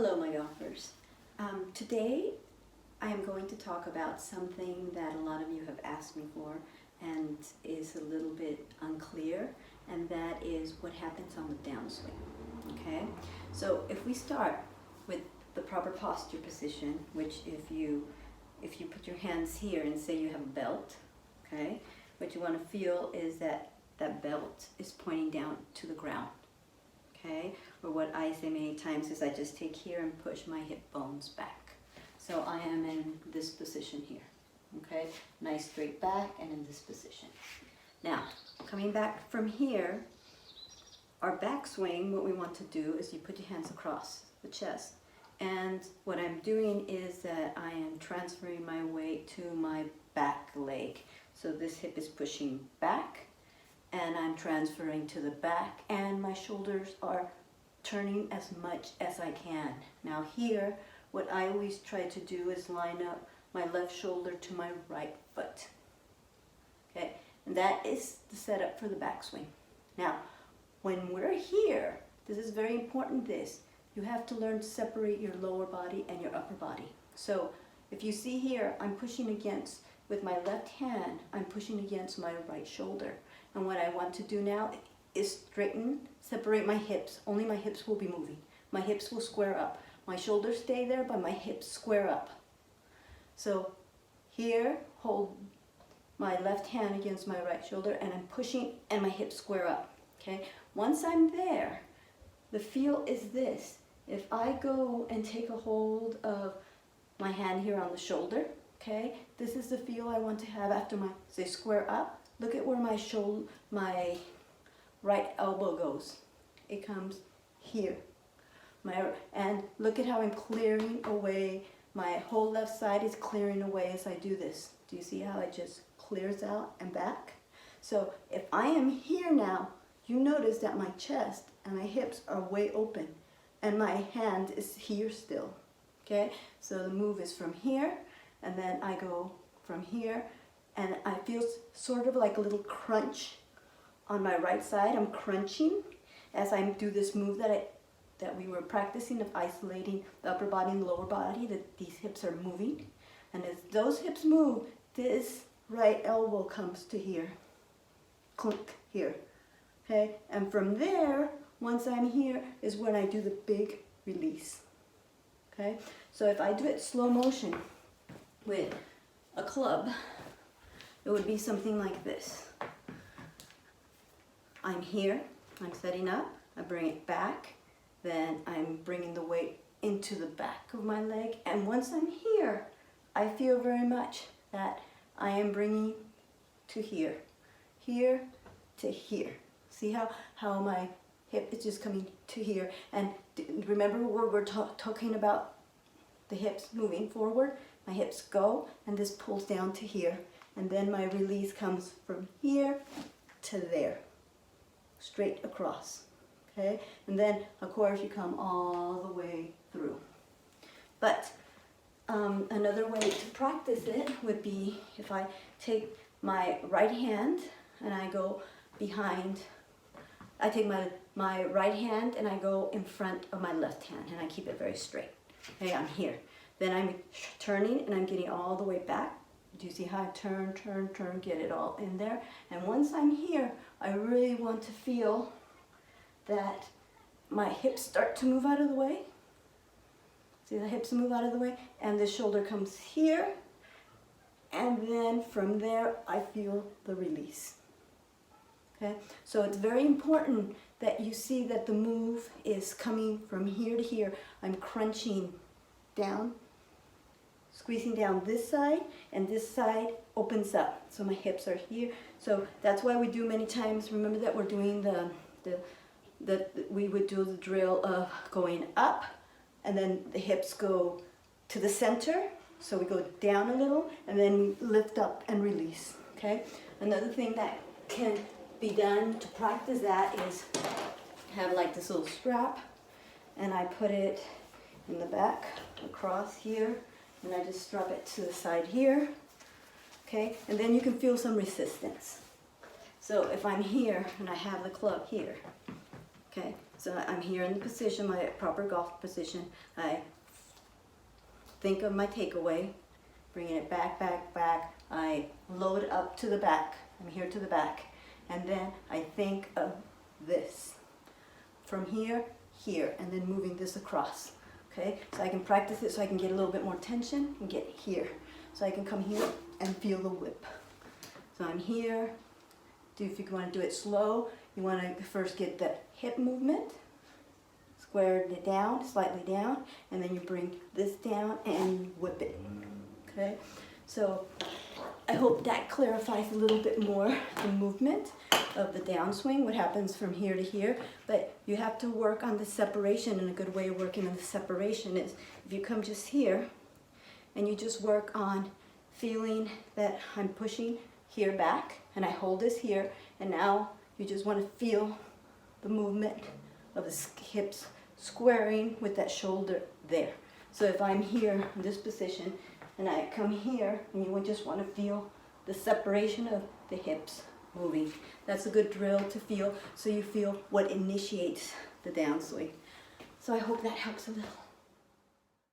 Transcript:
Hello my golfers. Today I am going to talk about something that a lot of you have asked me for and is a little bit unclear, and that is what happens on the downswing. Okay, so if we start with the proper posture position, which if you put your hands here and say you have a belt, okay, what you want to feel is that that belt is pointing down to the ground. Okay, or what I say many times is I just take here and push my hip bones back. So I am in this position here. Okay, nice straight back and in this position. Now, coming back from here, our backswing, what we want to do is you put your hands across the chest. And what I'm doing is that I am transferring my weight to my back leg. So this hip is pushing back, and I'm transferring to the back, and my shoulders are turning as much as I can. Now here, what I always try to do is line up my left shoulder to my right foot. Okay, and that is the setup for the backswing. Now, when we're here, this is very important, you have to learn to separate your lower body and your upper body. So if you see here, I'm pushing against, with my left hand, I'm pushing against my right shoulder. And what I want to do now is straighten, separate my hips. Only my hips will be moving. My hips will square up. My shoulders stay there, but my hips square up. So here, hold my left hand against my right shoulder, and I'm pushing, and my hips square up. Okay. Once I'm there, the feel is this. If I go and take a hold of my hand here on the shoulder, okay, this is the feel I want to have after my, say, square up. Look at where my right elbow goes. It comes here. And look at how I'm clearing away. My whole left side is clearing away as I do this. Do you see how it just clears out and back? So if I am here now, you notice that my chest and my hips are way open, and my hand is here still. Okay, so the move is from here, and then I go from here, and I feel sort of like a little crunch on my right side. I'm crunching as I do this move that we were practicing of isolating the upper body and the lower body, that these hips are moving. And as those hips move, this right elbow comes to here, clunk here. Okay, and from there, once I'm here, is when I do the big release. Okay, so if I do it slow motion with a club, it would be something like this. I'm here, I'm setting up, I bring it back, then I'm bringing the weight into the back of my leg, and once I'm here, I feel very much that I am bringing to here, here to here. See how my hip is just coming to here, and remember we're talking about the hips moving forward. My hips go, and this pulls down to here. And then my release comes from here to there, straight across, okay? And then, of course, you come all the way through. But another way to practice it would be if I take my right hand and I go behind, I take my right hand and I go in front of my left hand, and I keep it very straight. Okay, I'm here. Then I'm turning, and I'm getting all the way back. Do you see how I turn, turn, turn, get it all in there? And once I'm here, I really want to feel that my hips start to move out of the way. See the hips move out of the way? And the shoulder comes here. And then from there, I feel the release. Okay? So it's very important that you see that the move is coming from here to here. I'm crunching down, squeezing down this side, and this side opens up. So my hips are here. So that's why we do many times, remember that we're doing we would do the drill of going up, and then the hips go to the center. So we go down a little, and then we lift up and release, okay? Another thing that can be done to practice that is have like this little strap, and I put it in the back across here, and I just strap it to the side here, okay? And then you can feel some resistance. So if I'm here and I have the club here, okay, So I'm here in the position, my proper golf position. I think of my takeaway, bringing it back, back, back. I load up to the back. I'm here to the back. And then I think of this. From here, here, and then moving this across. Okay, so I can practice it so I can get a little bit more tension and get here. So I can come here and feel the whip. So I'm here. If you want to do it slow, you want to first get the hip movement, square it down, slightly down, and then you bring this down and you whip it. Okay, so I hope that clarifies a little bit more the movement of the downswing, what happens from here to here. But you have to work on the separation, and a good way of working on the separation is if you come just here and you just work on feeling that I'm pushing here back and I hold this here, and now you just want to feel the movement of the hips squaring with that shoulder there. So if I'm here in this position and I come here, and you would just want to feel the separation of the hips moving. That's a good drill to feel, so you feel what initiates the downswing. So I hope that helps a little.